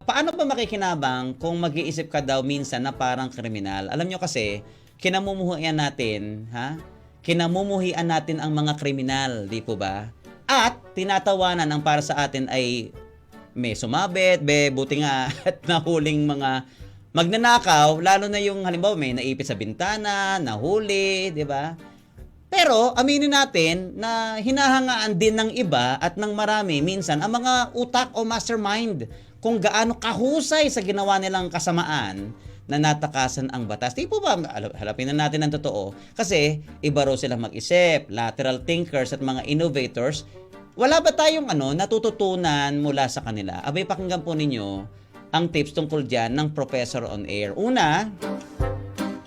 Paano ba makikinabang kung mag-iisip ka daw minsan na parang kriminal? Alam nyo kasi, kinamumuhian natin, ha? Kinamumuhian natin ang mga kriminal, di po ba? At tinatawanan ang para sa atin ay may sumabit, buti nga at nahuling mga magnanakaw, lalo na yung halimbawa may naipit sa bintana, nahuli, di ba? Pero aminin natin na hinahangaan din ng iba at ng marami minsan ang mga utak o mastermind kung gaano kahusay sa ginawa nilang kasamaan na natakasan ang batas. Di po ba, halapin na natin ang totoo. Kasi iba raw sila mag-isip, lateral thinkers at mga innovators. Wala ba tayong natututunan mula sa kanila? Abay, pakinggan po ninyo ang tips tungkol dyan ng Professor on Air. Una,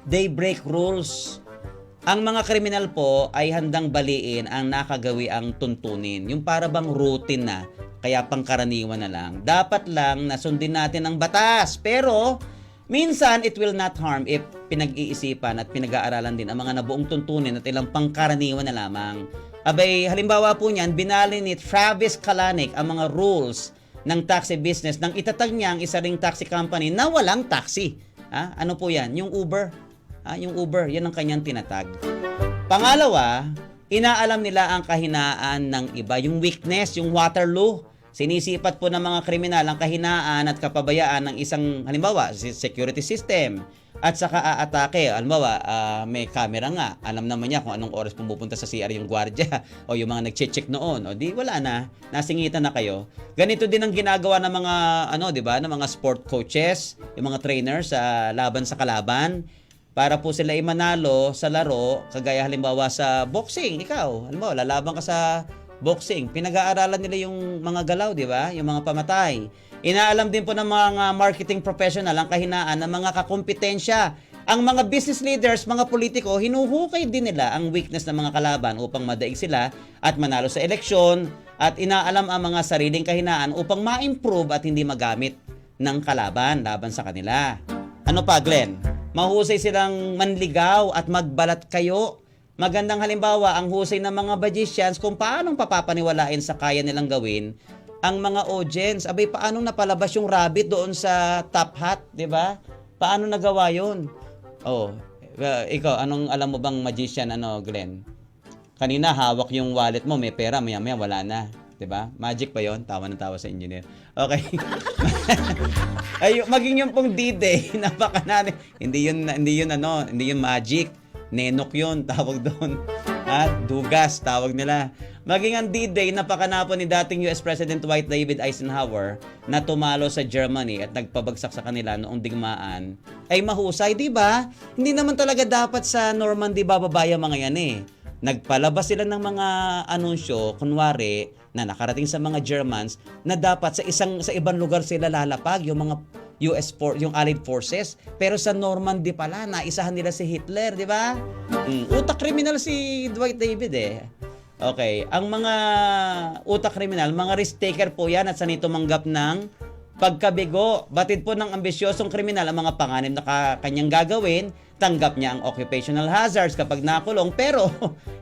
they break rules. Ang mga kriminal po ay handang baliin ang nakagawi ang tuntunin. Yung para bang routine na, kaya pangkaraniwan na lang. Dapat lang na sundin natin ang batas. Pero, minsan it will not harm if pinag-iisipan at pinag-aaralan din ang mga nabuong tuntunin at ilang pangkaraniwan na lamang. Abay, halimbawa po niyan, binali ni Travis Kalanick ang mga rules ng taxi business nang itatag niya ang isa ring taxi company na walang taxi. Ano po yan? Yung Uber. Yung Uber, yan ang kanyang tinatag. Pangalawa, inaalam nila ang kahinaan ng iba. Yung weakness, yung Waterloo. Sinisipat po ng mga kriminal ang kahinaan at kapabayaan ng isang, halimbawa, security system. At saka aatake. Halimbawa, may camera nga. Alam naman niya kung anong oras pumupunta sa CR yung gwardiya o yung mga nagche-check noon. O di, wala na. Nasingitan na kayo. Ganito din ang ginagawa ng mga, di ba, ng mga sport coaches, yung mga trainers sa laban sa kalaban. Para po sila imanalo sa laro, kagaya halimbawa sa boxing, ikaw, halimbawa, lalaban ka sa boxing, pinag-aaralan nila yung mga galaw, di ba? Yung mga pamatay. Inaalam din po ng mga marketing professional ang kahinaan ng mga kakompetensya. Ang mga business leaders, mga politiko, hinuhukay din nila ang weakness ng mga kalaban upang madaig sila at manalo sa eleksyon at inaalam ang mga sariling kahinaan upang ma-improve at hindi magamit ng kalaban laban sa kanila. Ano pa, Glenn? Mahusay silang manligaw at magbalat kayo. Magandang halimbawa ang husay ng mga magicians kung paanong papapaniwalain sa kaya nilang gawin ang mga audience. Abay, paanong napalabas yung rabbit doon sa top hat, di ba? Paano nagawa yun? Ikaw, anong alam mo bang magician, Glenn? Kanina hawak yung wallet mo, may pera, maya-maya wala na. 'Di ba? Magic pa 'yon. Tawa ng tawa sa engineer. Okay. Ay, maging yung pong D-Day, napakanani. Hindi yun magic. Nenok 'yon, tawag doon. Dugas, tawag nila. Maging ang D-Day, napakanapon ni dating US President Dwight David Eisenhower na tumalo sa Germany at nagpabagsak sa kanila noong digmaan, ay mahusay, 'di ba? Hindi naman talaga dapat sa Normandy bababaya mga yan eh. Nagpalabas sila ng mga anunsyo, kunwari, na nakarating sa mga Germans na dapat sa ibang lugar sila lalapag yung mga yung Allied forces, pero sa Normandy pala naisahan nila si Hitler, di ba? Utak kriminal si Dwight David eh. Okay, ang mga utak kriminal, mga risk taker po yan at sanay tumanggap ng pagkabigo. Batid po ng ambisyosong kriminal ang mga panganib na kanyang gagawin. Tanggap niya ang occupational hazards kapag nakulong, pero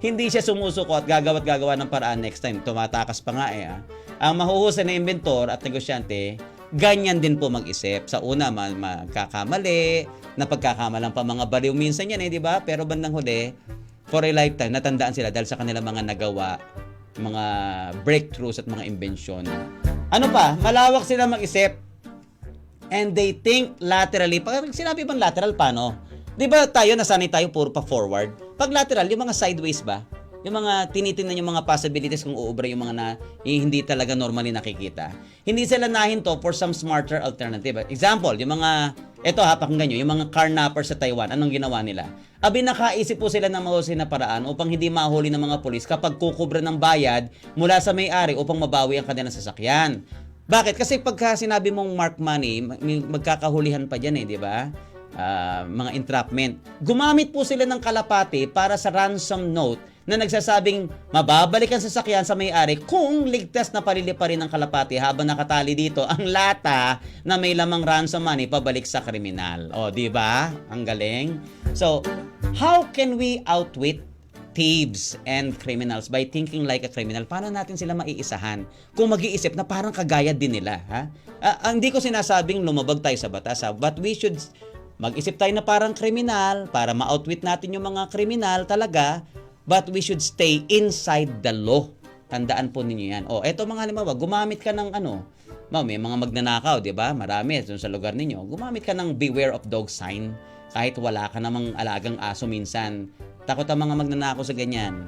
hindi siya sumusuko at gagawa ng paraan next time. Tumatakas pa nga eh. Ang mahuhusay na inventor at negosyante, ganyan din po mag-isip. Sa una, magkakamali, napagkakamalang pa mga baliw minsan yan eh, di ba? Pero bandang huli, for a lifetime, natandaan sila dahil sa kanilang mga nagawa, mga breakthroughs at mga invention. Ano pa? Malawak sila mag-isip. And they think laterally. Pag sinabi bang lateral, paano? Di ba tayo, nasanay tayo puro pa forward? Pag lateral, yung mga sideways ba? Yung mga tinitingnan yung mga possibilities kung uubra yung mga hindi talaga normally nakikita. Hindi sila nahinto for some smarter alternative. Example, yung mga, pakinggan nyo, yung mga carnappers sa Taiwan, anong ginawa nila? Abi, nakaisip po sila ng mahusay na paraan upang hindi mahuli ng mga pulis kapag kukubra ng bayad mula sa may-ari upang mabawi ang kanilang sasakyan. Bakit? Kasi pagka sinabi mong mark money, magkakahulihan pa dyan eh, di ba? Mga entrapment. Gumamit po sila ng kalapati para sa ransom note na nagsasabing mababalik ang sasakyan sa may-ari kung ligtas na paliliparin ng kalapati habang nakatali dito ang lata na may lamang ransom money pabalik sa kriminal. O, di ba? Ang galing. So, how can we outwit thieves and criminals by thinking like a criminal, paano natin sila maiisahan kung mag-iisip na parang kagaya din nila, ha? Hindi ko sinasabing lumabag tayo sa batas, ha? But we should mag-isip tayo na parang kriminal para ma-outwit natin yung mga kriminal talaga, but we should stay inside the law. Tandaan po ninyo yan. Eto mga halimbawa, gumamit ka ng may mga magnanakaw, di ba? Marami dun sa lugar ninyo. Gumamit ka ng beware of dog sign kahit wala ka namang alagang aso minsan. Takot ang mga magnanakaw sa ganyan.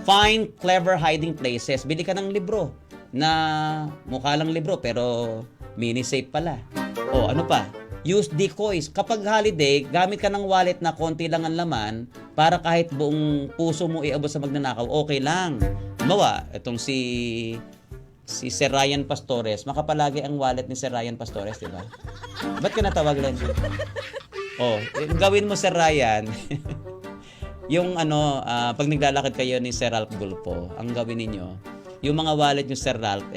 Find clever hiding places. Bili ka ng libro na mukha lang libro pero mini safe pala. Ano pa? Use decoys. Kapag holiday, gamit ka ng wallet na konti lang ang laman para kahit buong puso mo iabot sa magnanakaw, okay lang. Mawa, itong si Sir Ryan Pastores, makapalagi ang wallet ni Sir Ryan Pastores, di ba? Ba't ka natawag lang? Gawin mo Sir Ryan. Yung pag naglalakad kayo ni Sir Ralph Gulpo, ang gawin ninyo, yung mga wallet nyo Sir Ralph,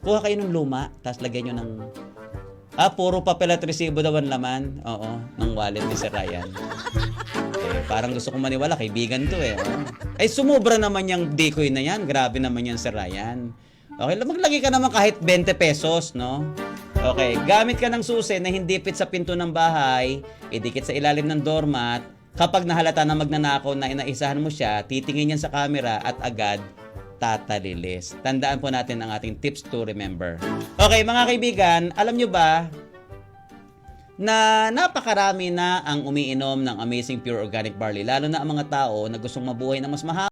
kuha kayo ng luma, tapos lagyan nyo ng, puro papel at resibo daw ang laman, ng wallet ni Sir Ryan. Parang gusto kong maniwala, kaibigan to sumubra naman yung decoy na yan, grabe naman yan Sir Ryan. Okay, maglagay ka naman kahit 20 pesos, no? Okay, gamit ka ng susi na hindi fit sa pinto ng bahay, idikit sa ilalim ng doormat. Kapag nahalata na magnanakaw na inaisahan mo siya, titingin yan sa camera at agad tatalilis. Tandaan po natin ang ating tips to remember. Okay, mga kaibigan, alam nyo ba na napakarami na ang umiinom ng Amazing Pure Organic Barley, lalo na ang mga tao na gustong mabuhay na mas mahaba?